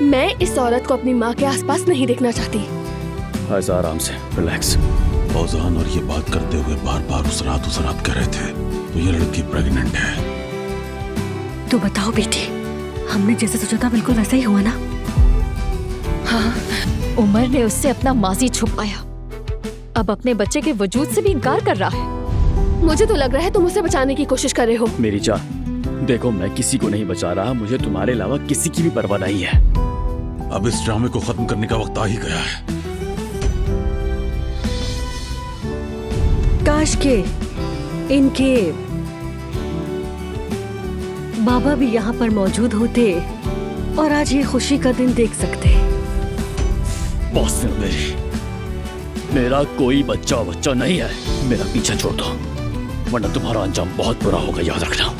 मैं इस औरत को अपनी माँ के आसपास नहीं देखना चाहती। ऐसा आराम से, रिलैक्स। फौजान और ये बात करते हुए बार बार उस रात कह रहे थे तो ये लड़की प्रेग्नेंट है। तो बताओ बेटी, हमने जैसे सोचा था बिल्कुल वैसा ही हुआ ना? हाँ, उमर ने उससे अपना माजी छुपाया, अब अपने बच्चे के वजूद से भी इनकार कर रहा है। मुझे तो लग रहा है तुम उसे बचाने की कोशिश कर रहे हो। मेरी जान, देखो मैं किसी को नहीं बचा रहा, मुझे तुम्हारे अलावा किसी की भी परवाह नहीं है। अब इस ड्रामे को खत्म करने का वक्त आ ही गया है। काश के इनके बाबा भी यहाँ पर मौजूद होते और आज ये खुशी का दिन देख सकते। बॉस मेरा कोई बच्चा नहीं है। मेरा पीछा छोड़ दो, वरना तुम्हारा अंजाम बहुत बुरा होगा, याद रखना।